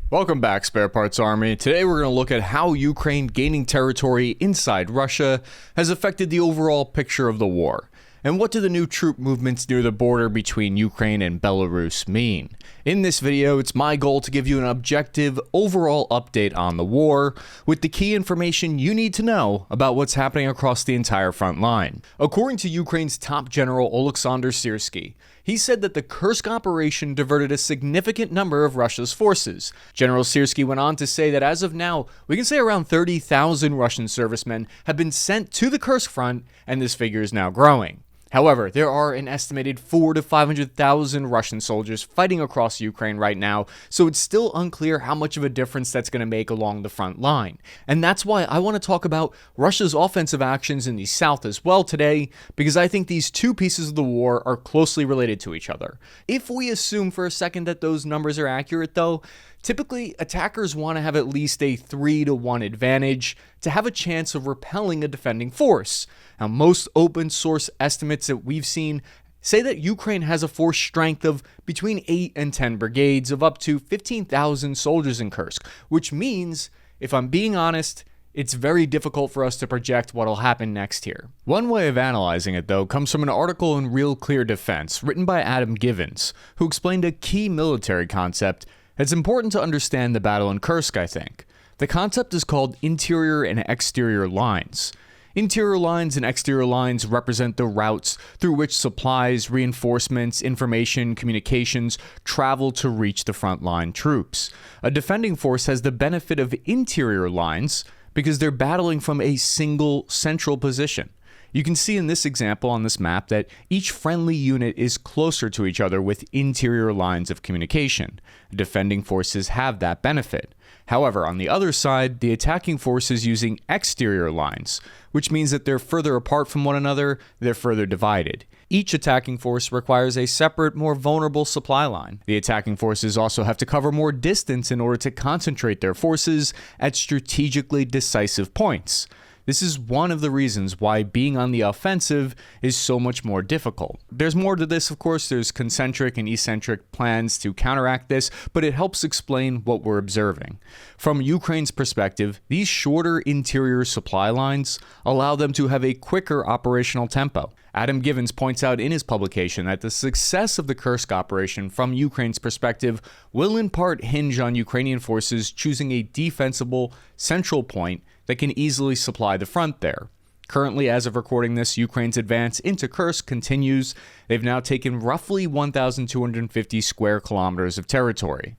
Welcome back, Spare Parts Army. Today we're going to look at how Ukraine gaining territory inside Russia has affected the overall picture of the war. And what do the new troop movements near the border between Ukraine and Belarus mean? In this video, it's my goal to give you an objective, overall update on the war, with the key information you need to know about what's happening across the entire front line. According to Ukraine's top general Oleksandr Syrsky, he said that the Kursk operation diverted a significant number of Russia's forces. General Syrsky went on to say that as of now, we can say around 30,000 Russian servicemen have been sent to the Kursk front, and this figure is now growing. However, there are an estimated 400,000 to 500,000 Russian soldiers fighting across Ukraine right now, so it's still unclear how much of a difference that's going to make along the front line. And that's why I want to talk about Russia's offensive actions in the south as well today, because I think these two pieces of the war are closely related to each other. If we assume for a second that those numbers are accurate though, typically, attackers want to have at least a 3-to-1 advantage to have a chance of repelling a defending force. Now, most open source estimates that we've seen say that Ukraine has a force strength of between 8 and 10 brigades of up to 15,000 soldiers in Kursk, which means, if I'm being honest, it's very difficult for us to project what'll happen next here. One way of analyzing it, though, comes from an article in Real Clear Defense written by Adam Givens, who explained a key military concept. It's important to understand the battle in Kursk, I think. The concept is called interior and exterior lines. Interior lines and exterior lines represent the routes through which supplies, reinforcements, information, communications travel to reach the frontline troops. A defending force has the benefit of interior lines because they're battling from a single central position. You can see in this example on this map that each friendly unit is closer to each other with interior lines of communication. Defending forces have that benefit. However, on the other side, the attacking force is using exterior lines, which means that they're further apart from one another, they're further divided. Each attacking force requires a separate, more vulnerable supply line. The attacking forces also have to cover more distance in order to concentrate their forces at strategically decisive points. This is one of the reasons why being on the offensive is so much more difficult. There's more to this, of course. There's concentric and eccentric plans to counteract this, but it helps explain what we're observing. From Ukraine's perspective, these shorter interior supply lines allow them to have a quicker operational tempo. Adam Givens points out in his publication that the success of the Kursk operation from Ukraine's perspective will in part hinge on Ukrainian forces choosing a defensible central point that can easily supply the front there. Currently, as of recording this, Ukraine's advance into Kursk continues. They've now taken roughly 1,250 square kilometers of territory.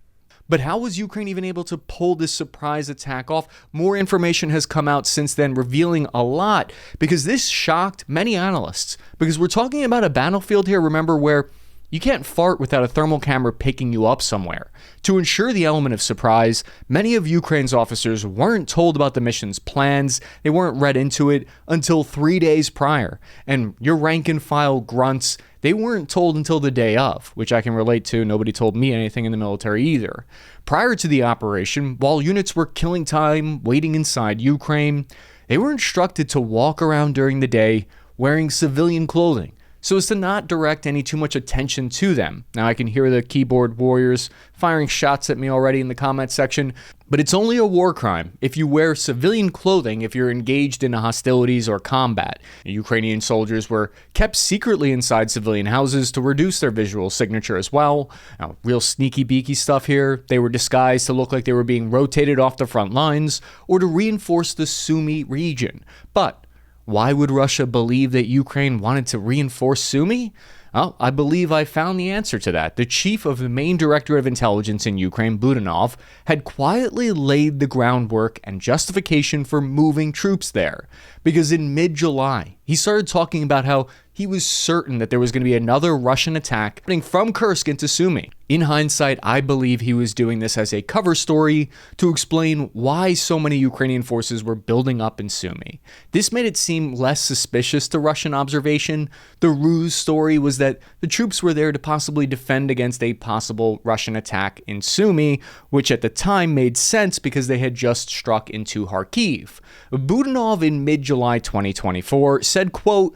But how was Ukraine even able to pull this surprise attack off? More information has come out since then, revealing a lot, because this shocked many analysts. Because we're talking about a battlefield here, remember, where you can't fart without a thermal camera picking you up somewhere. To ensure the element of surprise, many of Ukraine's officers weren't told about the mission's plans. They weren't read into it until 3 days prior. And your rank and file grunts, they weren't told until the day of, which I can relate to. Nobody told me anything in the military either. Prior to the operation, while units were killing time waiting inside Ukraine, they were instructed to walk around during the day wearing civilian clothing, so as to not direct any too much attention to them. Now, I can hear the keyboard warriors firing shots at me already in the comment section, but it's only a war crime if you wear civilian clothing if you're engaged in hostilities or combat. Ukrainian soldiers were kept secretly inside civilian houses to reduce their visual signature as well. Now, real sneaky beaky stuff here. They were disguised to look like they were being rotated off the front lines or to reinforce the Sumy region. But why would Russia believe that Ukraine wanted to reinforce Sumy? Well, I believe I found the answer to that. The chief of the main directorate of intelligence in Ukraine, Budanov, had quietly laid the groundwork and justification for moving troops there. Because in mid-July, he started talking about how he was certain that there was going to be another Russian attack from Kursk into Sumy. In hindsight, I believe he was doing this as a cover story to explain why so many Ukrainian forces were building up in Sumy. This made it seem less suspicious to Russian observation. The ruse story was that the troops were there to possibly defend against a possible Russian attack in Sumy, which at the time made sense because they had just struck into Kharkiv. Budanov in mid-July 2024 said, quote,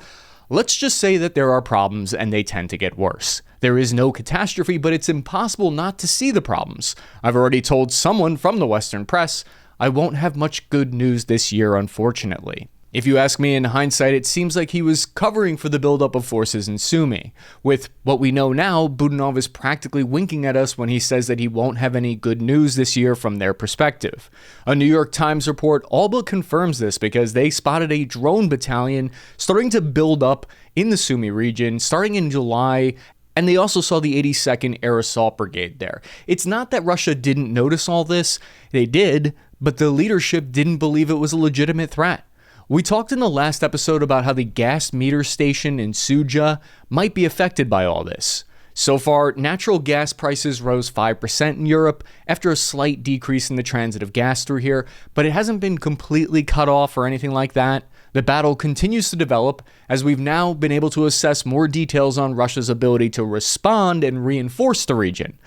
"Let's just say that there are problems and they tend to get worse. There is no catastrophe, but it's impossible not to see the problems. I've already told someone from the Western press I won't have much good news this year, unfortunately. If you ask me, in hindsight, it seems like he was covering for the buildup of forces in Sumy. With what we know now, Budanov is practically winking at us when he says that he won't have any good news this year from their perspective. A New York Times report all but confirms this because they spotted a drone battalion starting to build up in the Sumy region starting in July, and they also saw the 82nd Air Assault Brigade there. It's not that Russia didn't notice all this, they did, but the leadership didn't believe it was a legitimate threat. We talked in the last episode about how the gas meter station in Suja might be affected by all this. So far, natural gas prices rose 5% in Europe after a slight decrease in the transit of gas through here, but it hasn't been completely cut off or anything like that. The battle continues to develop as we've now been able to assess more details on Russia's ability to respond and reinforce the region.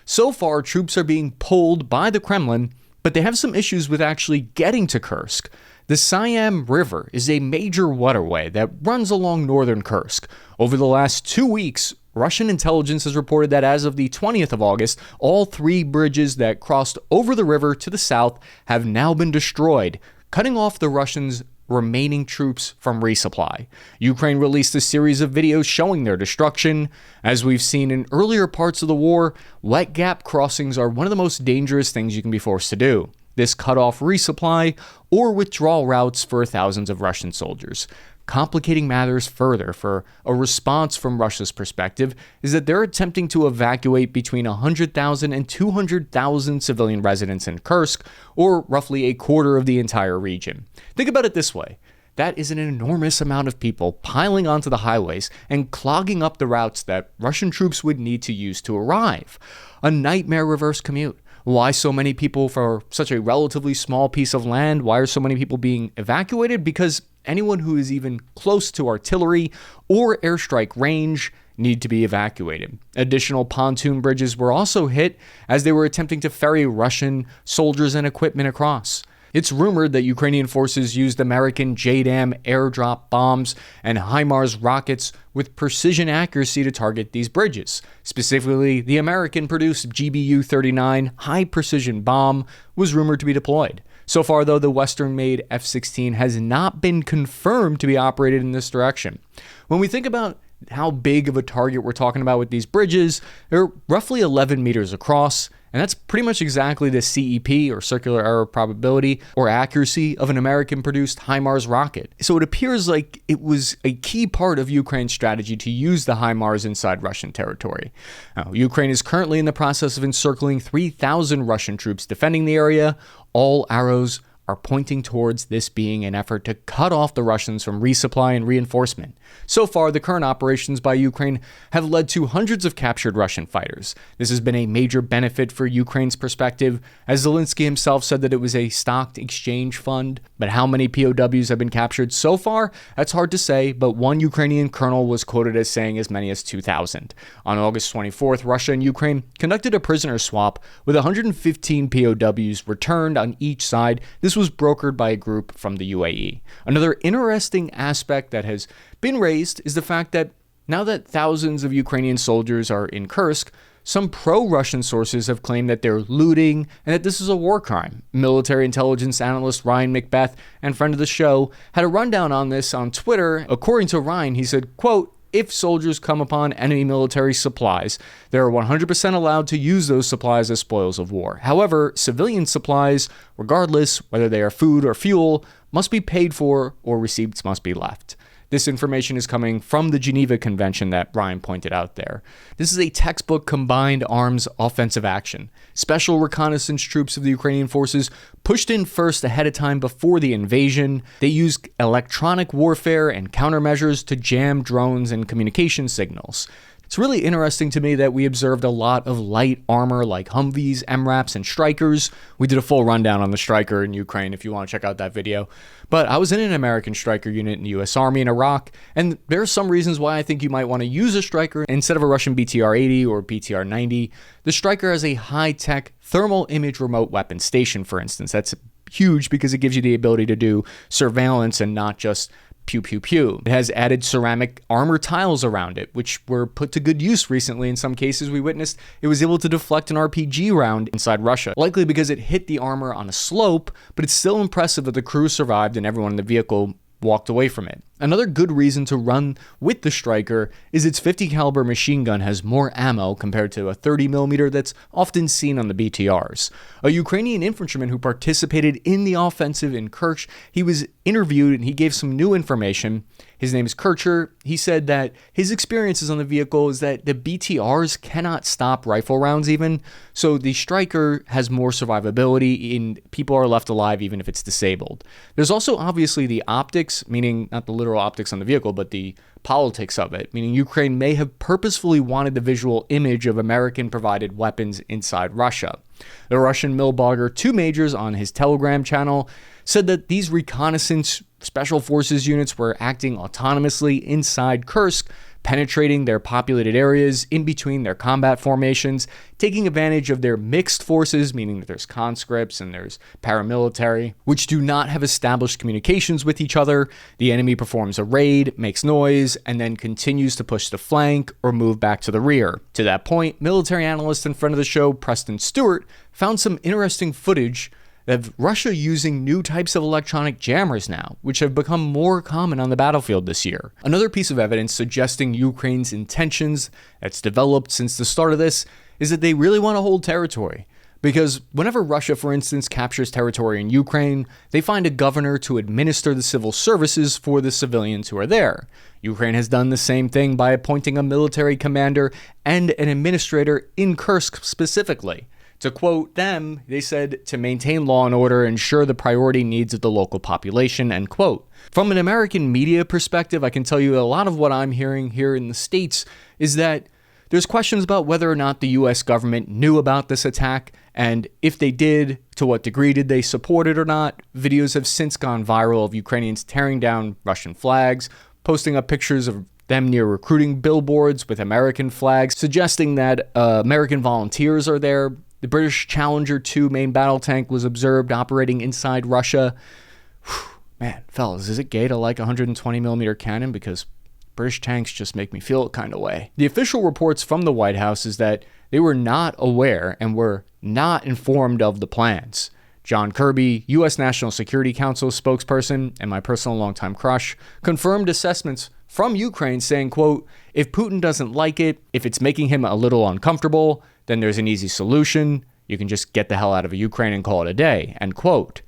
So far, troops are being pulled by the Kremlin, but they have some issues with actually getting to Kursk. The Syed River is a major waterway that runs along northern Kursk. Over the last 2 weeks, Russian intelligence has reported that as of the 20th of August, all 3 bridges that crossed over the river to the south have now been destroyed, cutting off the Russians' remaining troops from resupply. Ukraine released a series of videos showing their destruction. As we've seen in earlier parts of the war, wet gap crossings are one of the most dangerous things you can be forced to do. This cut off resupply or withdrawal routes for thousands of Russian soldiers. Complicating matters further for a response from Russia's perspective is that they're attempting to evacuate between 100,000 and 200,000 civilian residents in Kursk, or roughly a quarter of the entire region. Think about it this way. That is an enormous amount of people piling onto the highways and clogging up the routes that Russian troops would need to use to arrive. A nightmare reverse commute. Why so many people for such a relatively small piece of land? Why are so many people being evacuated? Because anyone who is even close to artillery or airstrike range need to be evacuated. Additional pontoon bridges were also hit as they were attempting to ferry Russian soldiers and equipment across. It's rumored that Ukrainian forces used American JDAM airdrop bombs and HIMARS rockets with precision accuracy to target these bridges. Specifically, the American-produced GBU-39 high-precision bomb was rumored to be deployed. So far, though, the Western-made F-16 has not been confirmed to be operated in this direction. When we think about how big of a target we're talking about with these bridges, they're roughly 11 meters across, and that's pretty much exactly the CEP, or circular error probability, or accuracy of an American-produced HIMARS rocket. So it appears like it was a key part of Ukraine's strategy to use the HIMARS inside Russian territory. Now, Ukraine is currently in the process of encircling 3,000 Russian troops defending the area. All arrows are pointing towards this being an effort to cut off the Russians from resupply and reinforcement. So far, the current operations by Ukraine have led to hundreds of captured Russian fighters. This has been a major benefit for Ukraine's perspective, as Zelensky himself said that it was a stocked exchange fund. But how many POWs have been captured so far? That's hard to say, but one Ukrainian colonel was quoted as saying as many as 2,000. On August 24th, Russia and Ukraine conducted a prisoner swap with 115 POWs returned on each side. This was brokered by a group from the UAE. Another interesting aspect that has been raised is the fact that now that thousands of Ukrainian soldiers are in Kursk, some pro-Russian sources have claimed that they're looting and that this is a war crime. Military intelligence analyst Ryan Macbeth, and friend of the show, had a rundown on this on Twitter. According to Ryan, he said, quote, "If soldiers come upon enemy military supplies, they are 100% allowed to use those supplies as spoils of war. However, civilian supplies, regardless whether they are food or fuel, must be paid for or receipts must be left." This information is coming from the Geneva Convention that Ryan pointed out there. This is a textbook combined arms offensive action. Special reconnaissance troops of the Ukrainian forces pushed in first ahead of time before the invasion. They used electronic warfare and countermeasures to jam drones and communication signals. It's really interesting to me that we observed a lot of light armor like Humvees, MRAPs, and Strykers. We did a full rundown on the Stryker in Ukraine if you want to check out that video. But I was in an American Stryker unit in the US Army in Iraq, and there are some reasons why I think you might want to use a Stryker instead of a Russian BTR-80 or BTR-90. The Stryker has a high-tech thermal image remote weapon station, for instance. That's huge because it gives you the ability to do surveillance and not just pew pew pew. It has added ceramic armor tiles around it, which were put to good use recently. In some cases we witnessed it was able to deflect an RPG round inside Russia, likely because it hit the armor on a slope, but it's still impressive that the crew survived and everyone in the vehicle walked away from it. Another good reason to run with the Striker is its 50 caliber machine gun has more ammo compared to a 30mm that's often seen on the BTRs. A Ukrainian infantryman who participated in the offensive in Kursk, he was interviewed and he gave some new information. His name is Kircher. He said that his experiences on the vehicle is that the BTRs cannot stop rifle rounds even, so the Striker has more survivability and people are left alive even if it's disabled. There's also obviously the optics, meaning not the literal optics on the vehicle, but the politics of it, meaning Ukraine may have purposefully wanted the visual image of American-provided weapons inside Russia. The Russian mill blogger 2 Majors on his Telegram channel said that these reconnaissance special forces units were acting autonomously inside Kursk, penetrating their populated areas in between their combat formations, taking advantage of their mixed forces, meaning that there's conscripts and there's paramilitary, which do not have established communications with each other. The enemy performs a raid, makes noise, and then continues to push the flank or move back to the rear. To that point, military analyst and friend of the show, Preston Stewart, found some interesting footage of Russia using new types of electronic jammers now, which have become more common on the battlefield this year. Another piece of evidence suggesting Ukraine's intentions that's developed since the start of this is that they really want to hold territory. Because whenever Russia, for instance, captures territory in Ukraine, they find a governor to administer the civil services for the civilians who are there. Ukraine has done the same thing by appointing a military commander and an administrator in Kursk specifically. To quote them, they said, to maintain law and order, ensure the priority needs of the local population, end quote. From an American media perspective, I can tell you a lot of what I'm hearing here in the States is that there's questions about whether or not the U.S. government knew about this attack, and if they did, to what degree did they support it or not. Videos have since gone viral of Ukrainians tearing down Russian flags, posting up pictures of them near recruiting billboards with American flags, suggesting that American volunteers are there. The British Challenger 2 main battle tank was observed operating inside Russia. Man, fellas, is it gay to like a 120mm cannon? Because British tanks just make me feel a kind of way. The official reports from the White House is that they were not aware and were not informed of the plans. John Kirby, U.S. National Security Council spokesperson and my personal longtime crush, confirmed assessments from Ukraine saying, quote, if Putin doesn't like it, if it's making him a little uncomfortable, then there's an easy solution. You can just get the hell out of Ukraine and call it a day, end quote.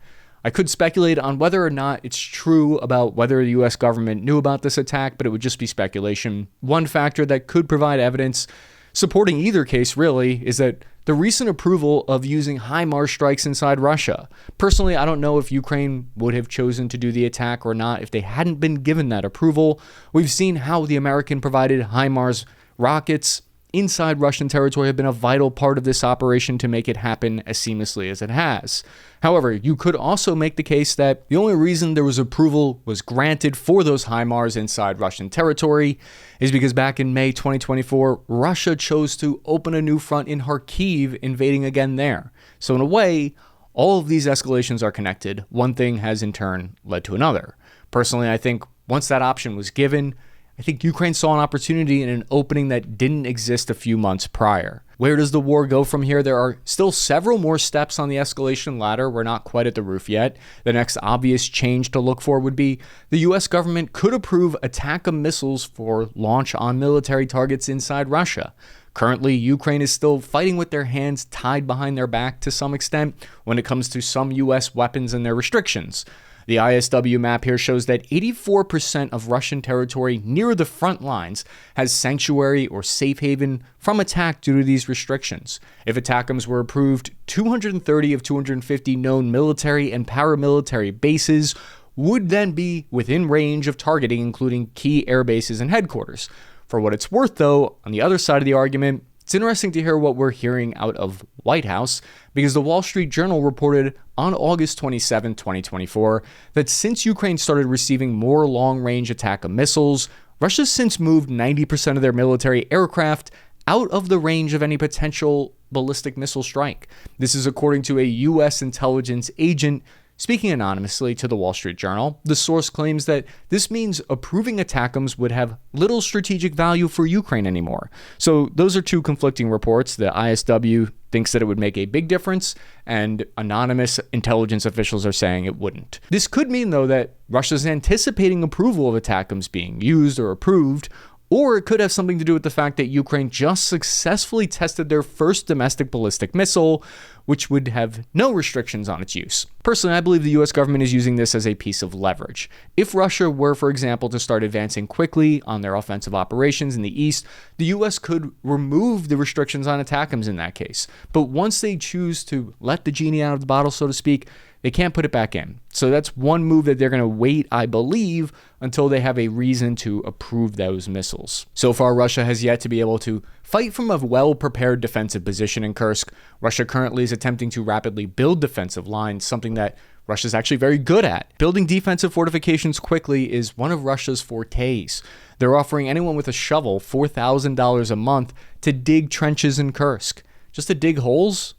I could speculate on whether or not it's true about whether the U.S. government knew about this attack, but it would just be speculation. One factor that could provide evidence supporting either case, really, is that the recent approval of using HIMARS strikes inside Russia. Personally, I don't know if Ukraine would have chosen to do the attack or not if they hadn't been given that approval. We've seen how the American-provided HIMARS rockets inside Russian territory have been a vital part of this operation to make it happen as seamlessly as it has. However, you could also make the case that the only reason there was approval was granted for those HIMARS inside Russian territory is because back in May 2024, Russia chose to open a new front in Kharkiv, invading again there. So in a way, all of these escalations are connected. One thing has in turn led to another. Personally, I think once that option was given, I think Ukraine saw an opportunity in an opening that didn't exist a few months prior. Where does the war go from here? There are still several more steps on the escalation ladder. We're not quite at the roof yet. The next obvious change to look for would be the U.S. government could approve ATACMS missiles for launch on military targets inside Russia. Currently, Ukraine is still fighting with their hands tied behind their back to some extent when it comes to some U.S. weapons and their restrictions. The ISW map here shows that 84% of Russian territory near the front lines has sanctuary or safe haven from attack due to these restrictions. If ATACMS were approved, 230 of 250 known military and paramilitary bases would then be within range of targeting, including key air bases and headquarters. For what it's worth, though, on the other side of the argument, it's interesting to hear what we're hearing out of White House, because the Wall Street Journal reported on August 27, 2024, that since Ukraine started receiving more long-range ATACMS missiles, Russia's since moved 90% of their military aircraft out of the range of any potential ballistic missile strike. This is according to a U.S. intelligence agent Speaking anonymously to the Wall Street Journal, the source claims that this means approving ATACMS would have little strategic value for Ukraine anymore. So those are two conflicting reports. The ISW thinks that it would make a big difference, and anonymous intelligence officials are saying it wouldn't. This could mean, though, that Russia's anticipating approval of ATACMS being used or approved, or it could have something to do with the fact that Ukraine just successfully tested their first domestic ballistic missile, which would have no restrictions on its use. Personally, I believe the US government is using this as a piece of leverage. If Russia were, for example, to start advancing quickly on their offensive operations in the east, the US could remove the restrictions on ATACMS in that case. But once they choose to let the genie out of the bottle, so to speak, they can't put it back in. So that's one move that they're going to wait, I believe, until they have a reason to approve those missiles. So far, Russia has yet to be able to fight from a well-prepared defensive position in Kursk. Russia currently is attempting to rapidly build defensive lines, something that Russia's actually very good at. Building defensive fortifications quickly is one of Russia's fortes. They're offering anyone with a shovel $4,000 a month to dig trenches in Kursk. Just to dig holes?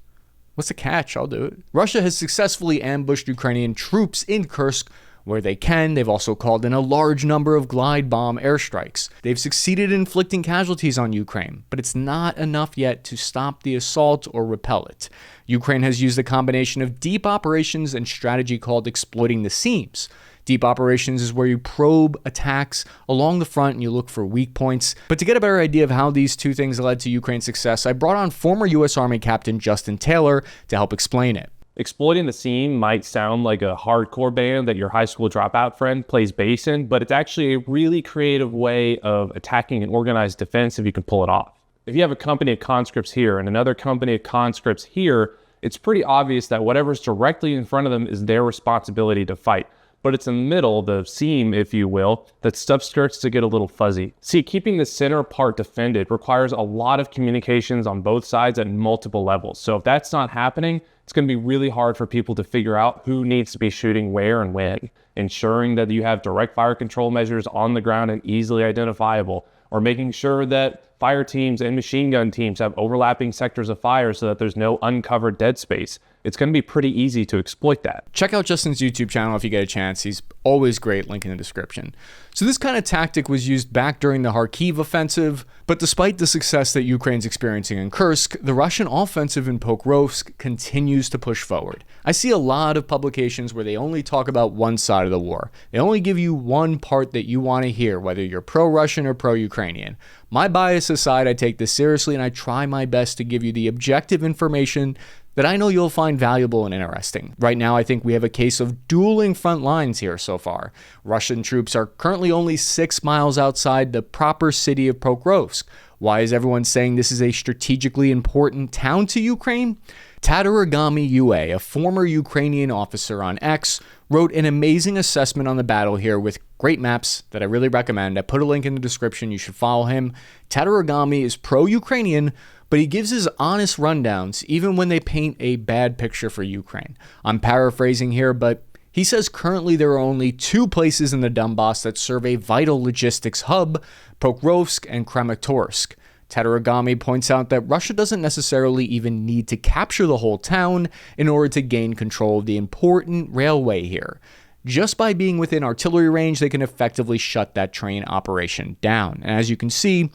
What's the catch? I'll do it. Russia has successfully ambushed Ukrainian troops in Kursk where they can. They've also called in a large number of glide bomb airstrikes. They've succeeded in inflicting casualties on Ukraine, but it's not enough yet to stop the assault or repel it. Ukraine has used a combination of deep operations and strategy called exploiting the seams. Deep operations is where you probe attacks along the front and you look for weak points. But to get a better idea of how these two things led to Ukraine's success, I brought on former U.S. Army Captain Justin Taylor to help explain it. Exploiting the seam might sound like a hardcore band that your high school dropout friend plays bass in, but it's actually a really creative way of attacking an organized defense if you can pull it off. If you have a company of conscripts here and another company of conscripts here, it's pretty obvious that whatever's directly in front of them is their responsibility to fight. But it's in the middle, the seam, if you will, that stuff starts to get a little fuzzy. See, keeping the center part defended requires a lot of communications on both sides at multiple levels. So if that's not happening, it's going to be really hard for people to figure out who needs to be shooting where and when. Ensuring that you have direct fire control measures on the ground and easily identifiable, or making sure that fire teams and machine gun teams have overlapping sectors of fire so that there's no uncovered dead space. It's going to be pretty easy to exploit that. Check out Justin's YouTube channel if you get a chance. He's always great, link in the description. So this kind of tactic was used back during the Kharkiv offensive, but despite the success that Ukraine's experiencing in Kursk, the Russian offensive in Pokrovsk continues to push forward. I see a lot of publications where they only talk about one side of the war. They only give you one part that you want to hear, whether you're pro-Russian or pro-Ukrainian. My bias aside, I take this seriously and I try my best to give you the objective information that I know you'll find valuable and interesting. Right now, I think we have a case of dueling front lines here so far. Russian troops are currently only 6 miles outside the proper city of Pokrovsk. Why is everyone saying this is a strategically important town to Ukraine? Tatarigami UA, a former Ukrainian officer on X, wrote an amazing assessment on the battle here with great maps that I really recommend. I put a link in the description. You should follow him. Tatarigami is pro-Ukrainian, but he gives his honest rundowns even when they paint a bad picture for Ukraine. I'm paraphrasing here, but he says currently there are only 2 places in the Donbass that serve a vital logistics hub, Pokrovsk and Kramatorsk. Tatarigami points out that Russia doesn't necessarily even need to capture the whole town in order to gain control of the important railway here. Just by being within artillery range, they can effectively shut that train operation down. And as you can see,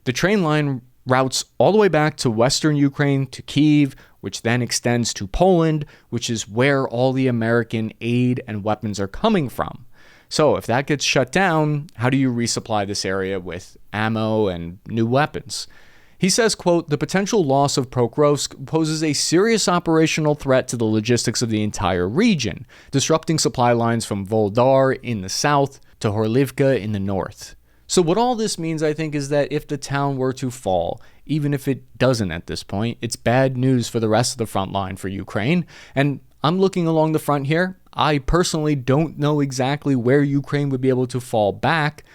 the train line routes all the way back to western Ukraine to Kyiv, which then extends to Poland, which is where all the American aid and weapons are coming from. So if that gets shut down, how do you resupply this area with ammo and new weapons? He says, quote, "The potential loss of Pokrovsk poses a serious operational threat to the logistics of the entire region, disrupting supply lines from Voldar in the south to Horlivka in the north." So what all this means, I think, is that if the town were to fall, even if it doesn't at this point, it's bad news for the rest of the front line for Ukraine. And I'm looking along the front here. I personally don't know exactly where Ukraine would be able to fall back,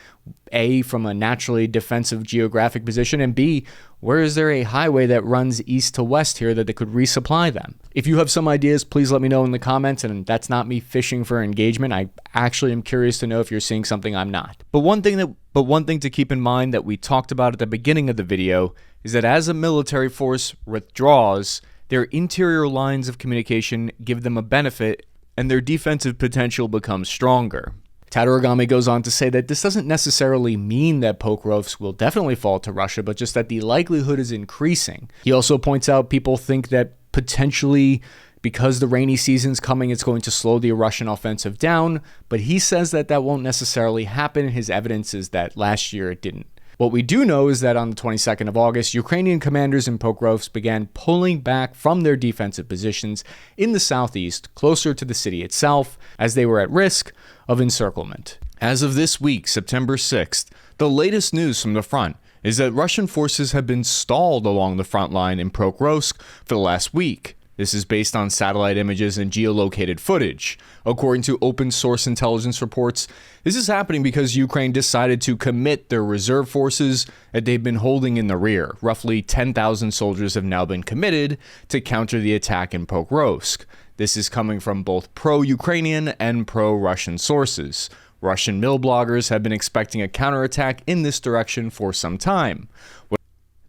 A, from a naturally defensive geographic position, and B, where is there a highway that runs east to west here that they could resupply them? If you have some ideas, please let me know in the comments, and that's not me fishing for engagement. I actually am curious to know if you're seeing something I'm not. But one thing to keep in mind that we talked about at the beginning of the video is that as a military force withdraws, their interior lines of communication give them a benefit and their defensive potential becomes stronger. Tatarigami goes on to say that this doesn't necessarily mean that Pokrovsk will definitely fall to Russia, but just that the likelihood is increasing. He also points out people think that potentially because the rainy season's coming, it's going to slow the Russian offensive down, but he says that that won't necessarily happen. His evidence is that last year it didn't. What we do know is that on the 22nd of August, Ukrainian commanders in Pokrovsk began pulling back from their defensive positions in the southeast, closer to the city itself, as they were at risk of encirclement. As of this week, September 6th, the latest news from the front is that Russian forces have been stalled along the front line in Pokrovsk for the last week. This is based on satellite images and geolocated footage. According to open source intelligence reports, this is happening because Ukraine decided to commit their reserve forces that they've been holding in the rear. Roughly 10,000 soldiers have now been committed to counter the attack in Pokrovsk. This is coming from both pro-Ukrainian and pro-Russian sources. Russian mill bloggers have been expecting a counterattack in this direction for some time.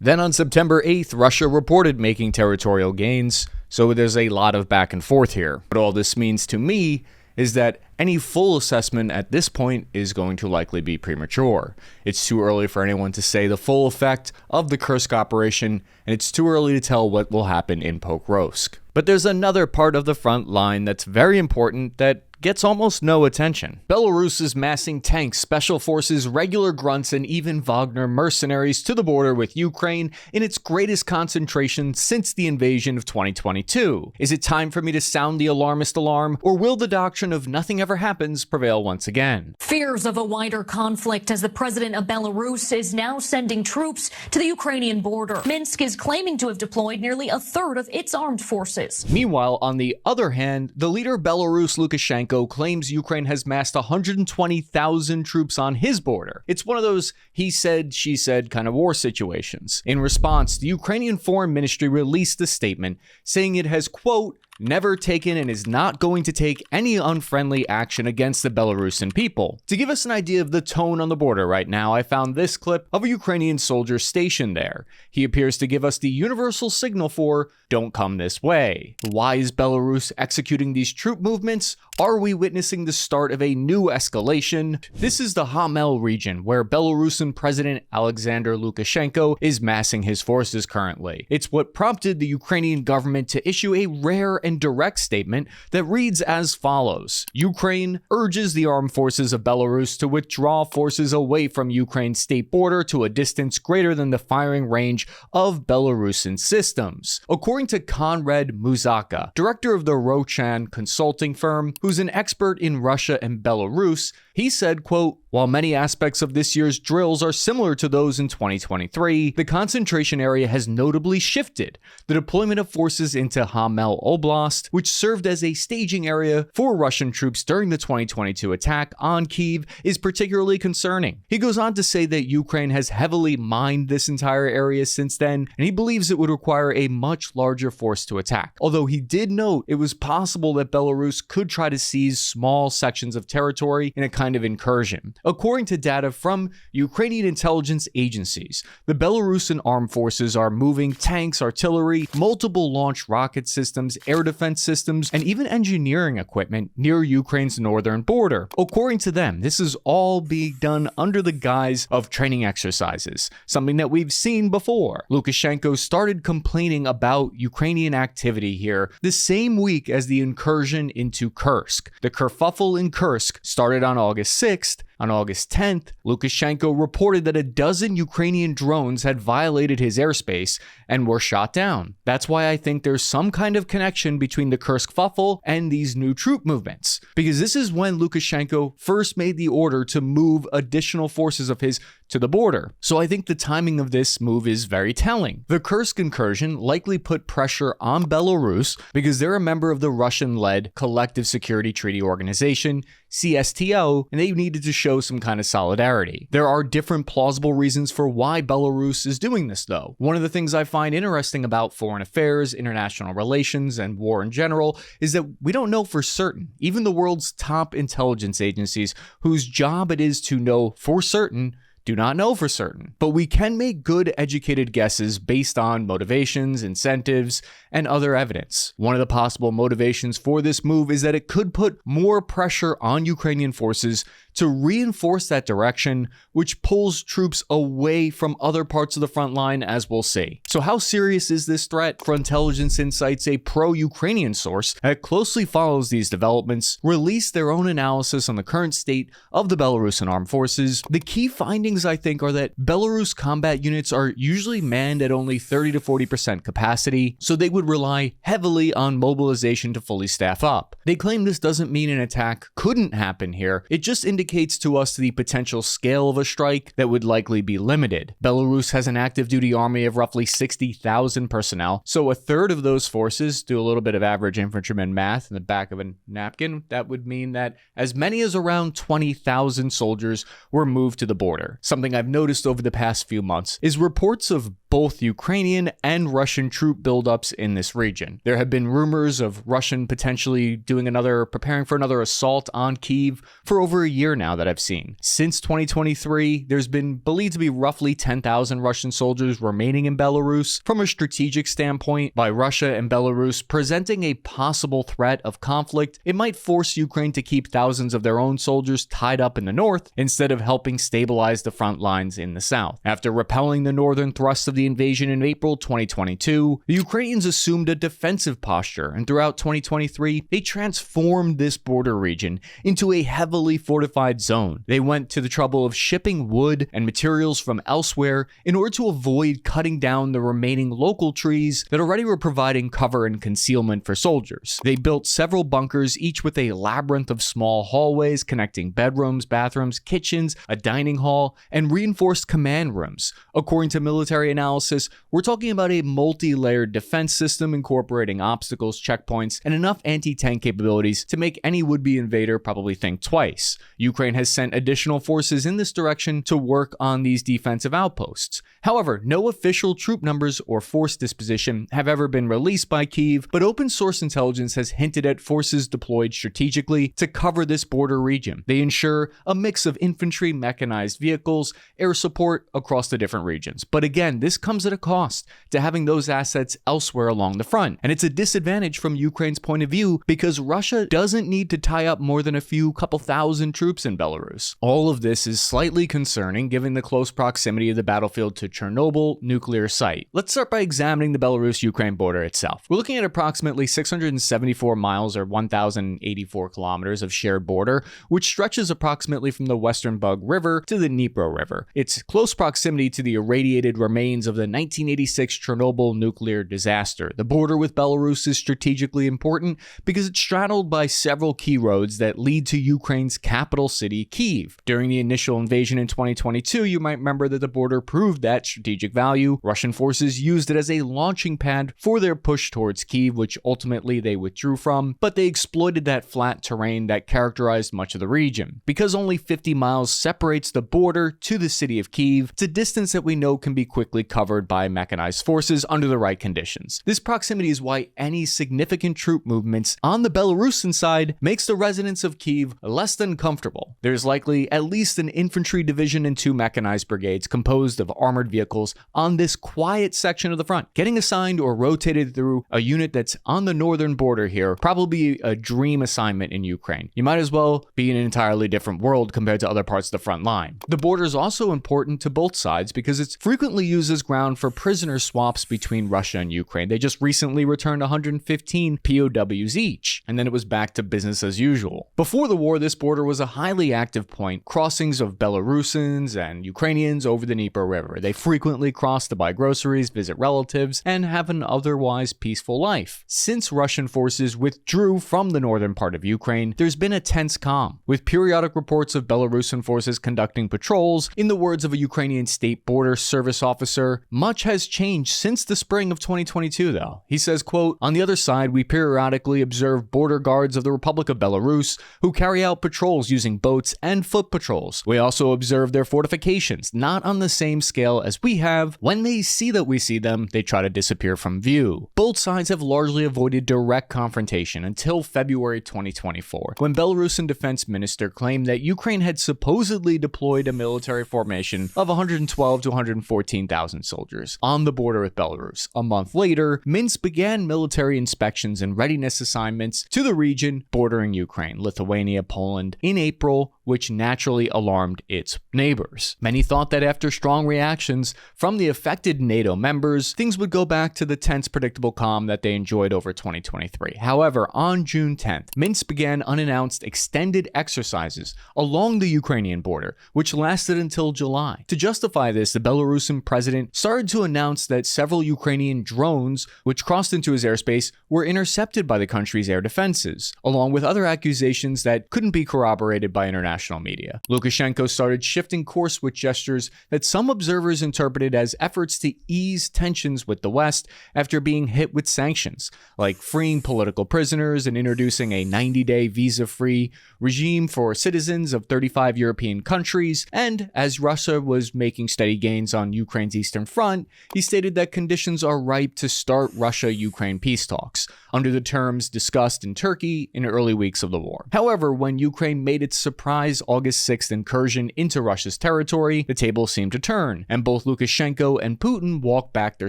Then on September 8th, Russia reported making territorial gains, so there's a lot of back and forth here. What all this means to me is that any full assessment at this point is going to likely be premature. It's too early for anyone to say the full effect of the Kursk operation, and it's too early to tell what will happen in Pokrovsk. But there's another part of the front line that's very important that gets almost no attention. Belarus is massing tanks, special forces, regular grunts, and even Wagner mercenaries to the border with Ukraine in its greatest concentration since the invasion of 2022. Is it time for me to sound the alarmist alarm, or will the doctrine of nothing ever happens prevail once again? Fears of a wider conflict as the president of Belarus is now sending troops to the Ukrainian border. Minsk is claiming to have deployed nearly a third of its armed forces. Meanwhile, on the other hand, the leader of Belarus, Lukashenko, claims Ukraine has massed 120,000 troops on his border. It's one of those he said, she said kind of war situations. In response, the Ukrainian Foreign Ministry released a statement saying it has, quote, never taken and is not going to take any unfriendly action against the Belarusian people. To give us an idea of the tone on the border right now, I found this clip of a Ukrainian soldier stationed there. He appears to give us the universal signal for, don't come this way. Why is Belarus executing these troop movements? Are we witnessing the start of a new escalation? This is the Hamel region, where Belarusian President Alexander Lukashenko is massing his forces currently. It's what prompted the Ukrainian government to issue a rare and direct statement that reads as follows. Ukraine urges the armed forces of Belarus to withdraw forces away from Ukraine's state border to a distance greater than the firing range of Belarusian systems. According to Konrad Muzaka, director of the Rochan consulting firm, who's an expert in Russia and Belarus, he said, quote, while many aspects of this year's drills are similar to those in 2023, the concentration area has notably shifted. The deployment of forces into Hamel Oblast, which served as a staging area for Russian troops during the 2022 attack on Kyiv, is particularly concerning. He goes on to say that Ukraine has heavily mined this entire area since then, and he believes it would require a much larger force to attack. Although he did note it was possible that Belarus could try to seize small sections of territory in a kind of incursion. According to data from Ukrainian intelligence agencies, the Belarusian armed forces are moving tanks, artillery, multiple launch rocket systems, air defense systems, and even engineering equipment near Ukraine's northern border. According to them, this is all being done under the guise of training exercises, something that we've seen before. Lukashenko started complaining about Ukrainian activity here the same week as the incursion into Kursk. The kerfuffle in Kursk started on August 6th. On August 10th, Lukashenko reported that a dozen Ukrainian drones had violated his airspace and were shot down. That's why I think there's some kind of connection between the Kursk kerfuffle and these new troop movements, because this is when Lukashenko first made the order to move additional forces of his to the border. So I think the timing of this move is very telling. The Kursk incursion likely put pressure on Belarus because they're a member of the Russian-led Collective Security Treaty Organization, CSTO, and they needed to show some kind of solidarity. There are different plausible reasons for why Belarus is doing this, though. One of the things I find interesting about foreign affairs, international relations, and war in general is that we don't know for certain. Even the world's top intelligence agencies, whose job it is to know for certain, do not know for certain. But we can make good, educated guesses based on motivations, incentives, and other evidence. One of the possible motivations for this move is that it could put more pressure on Ukrainian forces to reinforce that direction, which pulls troops away from other parts of the front line, as we'll see. So how serious is this threat? For Intelligence Insights, a pro-Ukrainian source that closely follows these developments, released their own analysis on the current state of the Belarusian armed forces. The key findings, I think, are that Belarus combat units are usually manned at only 30 to 40% capacity, so they would rely heavily on mobilization to fully staff up. They claim this doesn't mean an attack couldn't happen here. It just indicates to us the potential scale of a strike that would likely be limited. Belarus has an active duty army of roughly 60,000 personnel, so a third of those forces, do a little bit of average infantryman math in the back of a napkin, that would mean that as many as around 20,000 soldiers were moved to the border. Something I've noticed over the past few months is reports of both Ukrainian and Russian troop buildups in this region. There have been rumors of Russian potentially preparing for another assault on Kyiv for over a year now that I've seen. Since 2023, there's been believed to be roughly 10,000 Russian soldiers remaining in Belarus. From a strategic standpoint, by Russia and Belarus presenting a possible threat of conflict, it might force Ukraine to keep thousands of their own soldiers tied up in the north instead of helping stabilize the front lines in the south. After repelling the northern thrust of the invasion in April 2022, the Ukrainians assumed a defensive posture, and throughout 2023, they transformed this border region into a heavily fortified zone. They went to the trouble of shipping wood and materials from elsewhere in order to avoid cutting down the remaining local trees that already were providing cover and concealment for soldiers. They built several bunkers, each with a labyrinth of small hallways connecting bedrooms, bathrooms, kitchens, a dining hall, and reinforced command rooms. According to military analysis, we're talking about a multi-layered defense system incorporating obstacles, checkpoints, and enough anti-tank capabilities to make any would-be invader probably think twice. Ukraine has sent additional forces in this direction to work on these defensive outposts. However, no official troop numbers or force disposition have ever been released by Kyiv, but open source intelligence has hinted at forces deployed strategically to cover this border region. They ensure a mix of infantry, mechanized vehicles, air support across the different regions. But again, this comes at a cost to having those assets elsewhere along the front. And it's a disadvantage from Ukraine's point of view because Russia doesn't need to tie up more than a couple thousand troops in Belarus. All of this is slightly concerning given the close proximity of the battlefield to Chernobyl nuclear site. Let's start by examining the Belarus-Ukraine border itself. We're looking at approximately 674 miles or 1,084 kilometers of shared border, which stretches approximately from the Western Bug River to the Dnipro River. Its close proximity to the irradiated remains of the 1986 Chernobyl nuclear disaster. The border with Belarus is strategically important because it's straddled by several key roads that lead to Ukraine's capital city, Kyiv. During the initial invasion in 2022, you might remember that the border proved that strategic value. Russian forces used it as a launching pad for their push towards Kyiv, which ultimately they withdrew from, but they exploited that flat terrain that characterized much of the region. Because only 50 miles separates the border to the city of Kyiv, it's a distance that we know can be quickly covered by mechanized forces under the right conditions. This proximity is why any significant troop movements on the Belarusian side makes the residents of Kyiv less than comfortable. There's likely at least an infantry division and 2 mechanized brigades composed of armored vehicles on this quiet section of the front. Getting assigned or rotated through a unit that's on the northern border here probably a dream assignment in Ukraine. You might as well be in an entirely different world compared to other parts of the front line. The border is also important to both sides because it's frequently used as ground for prisoner swaps between Russia and Ukraine. They just recently returned 115 POWs each, and then it was back to business as usual. Before the war, this border was a highly active point, crossings of Belarusians and Ukrainians over the Dnipro River. They frequently cross to buy groceries, visit relatives, and have an otherwise peaceful life. Since Russian forces withdrew from the northern part of Ukraine, there's been a tense calm, with periodic reports of Belarusian forces conducting patrols. In the words of a Ukrainian state border service officer, much has changed since the spring of 2022 though. He says, quote, "On the other side, we periodically observe border guards of the Republic of Belarus who carry out patrols using boats and foot patrols. We also observe their fortifications, not on the same scale as we have. When they see that we see them, they try to disappear from view." Both sides have largely avoided direct confrontation until February 2024, when Belarusian defense minister claimed that Ukraine had supposedly deployed a military formation of 112 to 114,000 3,000 soldiers on the border with Belarus. A month later, Minsk began military inspections and readiness assignments to the region bordering Ukraine, Lithuania, Poland in April, which naturally alarmed its neighbors. Many thought that after strong reactions from the affected NATO members, things would go back to the tense, predictable calm that they enjoyed over 2023. However, on June 10th, Minsk began unannounced extended exercises along the Ukrainian border, which lasted until July. To justify this, the Belarusian president started to announce that several Ukrainian drones, which crossed into his airspace, were intercepted by the country's air defenses, along with other accusations that couldn't be corroborated by international media. Lukashenko started shifting course with gestures that some observers interpreted as efforts to ease tensions with the West after being hit with sanctions, like freeing political prisoners and introducing a 90-day visa-free regime for citizens of 35 European countries. And as Russia was making steady gains on Ukraine's eastern front, he stated that conditions are ripe to start Russia-Ukraine peace talks, under the terms discussed in Turkey in early weeks of the war. However, when Ukraine made its surprise August 6th incursion into Russia's territory, the tables seemed to turn, and both Lukashenko and Putin walked back their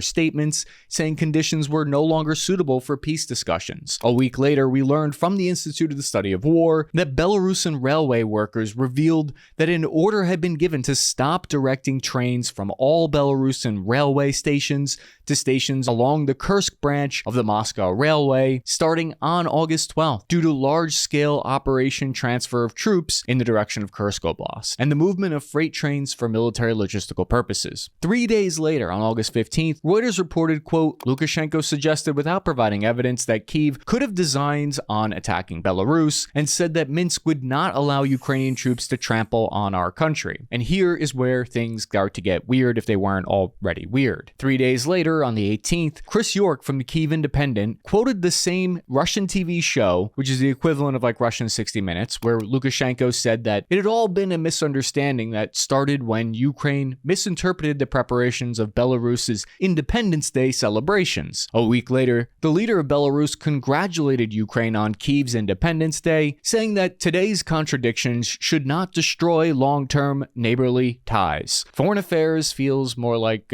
statements, saying conditions were no longer suitable for peace discussions. A week later, we learned from the Institute of the Study of War that Belarusian railway workers revealed that an order had been given to stop directing trains from all Belarusian railway stations to stations along the Kursk branch of the Moscow Railway starting on August 12th due to large-scale operation transfer of troops in the direction of Kursk Oblast and the movement of freight trains for military logistical purposes. 3 days later, on August 15th, Reuters reported, quote, Lukashenko suggested without providing evidence that Kyiv could have designs on attacking Belarus and said that Minsk would not allow Ukrainian troops to trample on our country. And here is where things start to get weird if they weren't already weird. 3 days later, on the 18th, Chris York from the Kyiv Independent quoted the same Russian TV show, which is the equivalent of like Russian 60 Minutes, where Lukashenko said that it had all been a misunderstanding that started when Ukraine misinterpreted the preparations of Belarus's Independence Day celebrations. A week later, the leader of Belarus congratulated Ukraine on Kyiv's Independence Day, saying that today's contradictions should not destroy long-term neighborly ties. Foreign affairs feels more like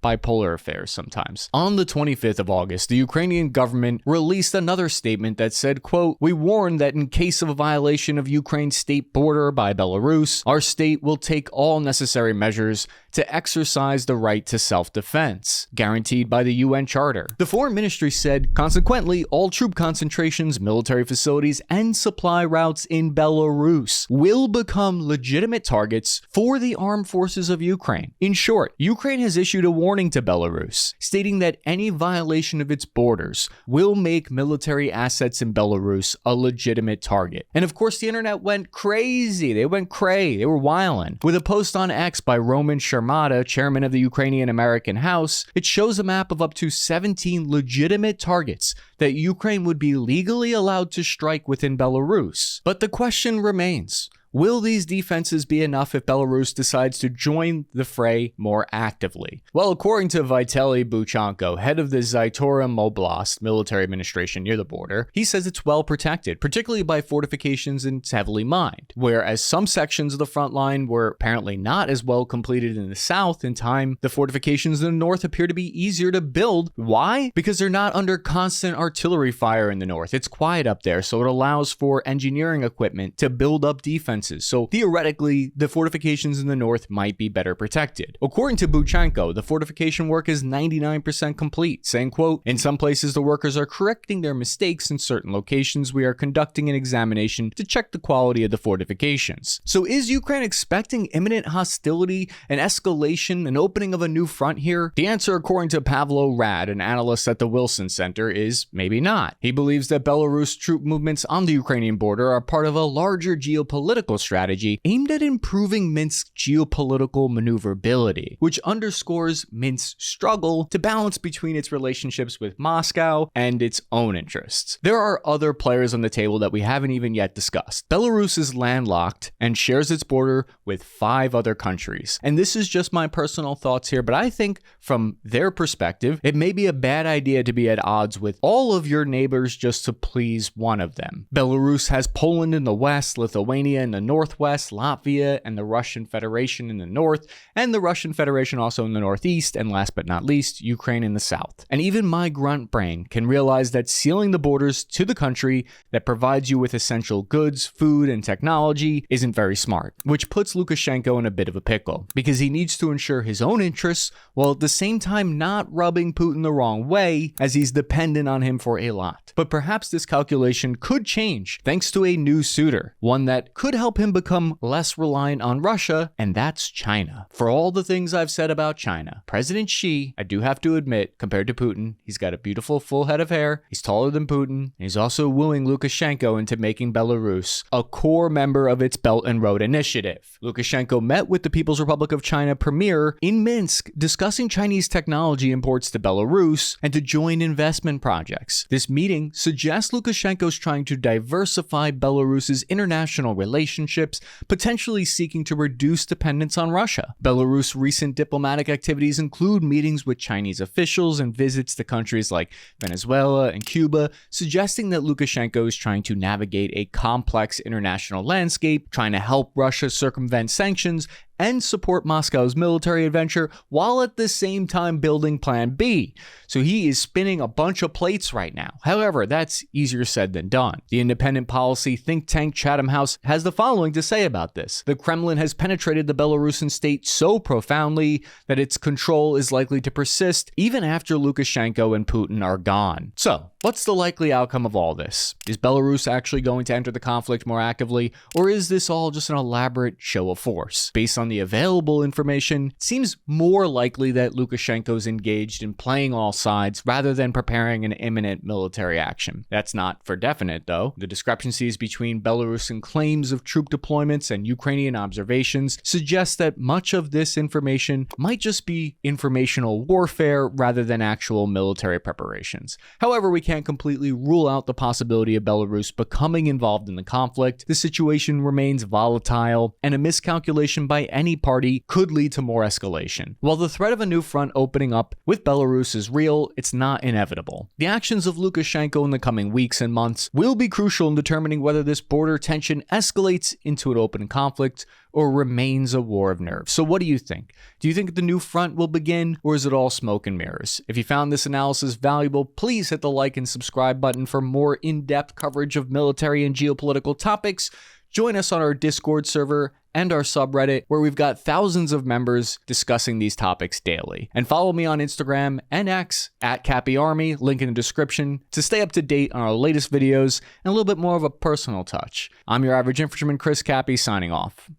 bipolar affairs sometimes. On the 25th of August, the Ukrainian government released another statement that said, quote, we warn that in case of a violation of Ukraine's state border by Belarus, our state will take all necessary measures to exercise the right to self-defense, guaranteed by the UN Charter. The Foreign Ministry said, consequently, all troop concentrations, military facilities, and supply routes in Belarus will become legitimate targets for the armed forces of Ukraine. In short, Ukraine has issued a warning to Belarus, stating that any violation of its borders will make military assets in Belarus a legitimate target. And of course, the internet went crazy. They went cray. They were wildin'. With a post on X by Roman Sharmata, chairman of the Ukrainian American House, it shows a map of up to 17 legitimate targets that Ukraine would be legally allowed to strike within Belarus. But the question remains, will these defenses be enough if Belarus decides to join the fray more actively? Well, according to Vitaly Buchanko, head of the Zaitorim Oblast military administration near the border, he says it's well protected, particularly by fortifications and it's heavily mined. Whereas some sections of the front line were apparently not as well completed in the south in time, the fortifications in the north appear to be easier to build. Why? Because they're not under constant artillery fire in the north. It's quiet up there, so it allows for engineering equipment to build up defenses. So theoretically, the fortifications in the north might be better protected. According to Buchanko, the fortification work is 99% complete, saying, quote, in some places the workers are correcting their mistakes. In certain locations, we are conducting an examination to check the quality of the fortifications. So is Ukraine expecting imminent hostility, an escalation, an opening of a new front here? The answer, according to Pavlo Rad, an analyst at the Wilson Center, is maybe not. He believes that Belarus troop movements on the Ukrainian border are part of a larger geopolitical strategy aimed at improving Minsk's geopolitical maneuverability, which underscores Minsk's struggle to balance between its relationships with Moscow and its own interests. There are other players on the table that we haven't even yet discussed. Belarus is landlocked and shares its border with 5 other countries. And this is just my personal thoughts here, but I think from their perspective, it may be a bad idea to be at odds with all of your neighbors just to please one of them. Belarus has Poland in the west, Lithuania in the the northwest, Latvia and the Russian Federation in the north, and the Russian Federation also in the northeast, and last but not least, Ukraine in the south. And even my grunt brain can realize that sealing the borders to the country that provides you with essential goods, food, and technology isn't very smart, which puts Lukashenko in a bit of a pickle, because he needs to ensure his own interests while at the same time not rubbing Putin the wrong way, as he's dependent on him for a lot. But perhaps this calculation could change thanks to a new suitor, one that could help him become less reliant on Russia, and that's China. For all the things I've said about China, President Xi, I do have to admit, compared to Putin, he's got a beautiful full head of hair, he's taller than Putin, and he's also wooing Lukashenko into making Belarus a core member of its Belt and Road Initiative. Lukashenko met with the People's Republic of China premier in Minsk, discussing Chinese technology imports to Belarus and to join investment projects. This meeting suggests Lukashenko's trying to diversify Belarus's international relationships, potentially seeking to reduce dependence on Russia. Belarus' recent diplomatic activities include meetings with Chinese officials and visits to countries like Venezuela and Cuba, suggesting that Lukashenko is trying to navigate a complex international landscape, trying to help Russia circumvent sanctions and support Moscow's military adventure while at the same time building Plan B. So he is spinning a bunch of plates right now. However, that's easier said than done. The independent policy think tank Chatham House has the following to say about this. The Kremlin has penetrated the Belarusian state so profoundly that its control is likely to persist even after Lukashenko and Putin are gone. So, what's the likely outcome of all this? Is Belarus actually going to enter the conflict more actively, or is this all just an elaborate show of force? Based on the available information, it seems more likely that Lukashenko's engaged in playing all sides rather than preparing an imminent military action. That's not for definite, though. The discrepancies between Belarusian claims of troop deployments and Ukrainian observations suggest that much of this information might just be informational warfare rather than actual military preparations. However, we can't completely rule out the possibility of Belarus becoming involved in the conflict. The situation remains volatile, and a miscalculation by any party could lead to more escalation. While the threat of a new front opening up with Belarus is real, it's not inevitable. The actions of Lukashenko in the coming weeks and months will be crucial in determining whether this border tension escalates into an open conflict or remains a war of nerves. So what do you think? Do you think the new front will begin, or is it all smoke and mirrors? If you found this analysis valuable, please hit the like and subscribe button for more in-depth coverage of military and geopolitical topics. Join us on our Discord server and our subreddit, where we've got thousands of members discussing these topics daily. And follow me on Instagram and X at Cappy Army, link in the description, to stay up to date on our latest videos and a little bit more of a personal touch. I'm your average infantryman, Cappy, signing off.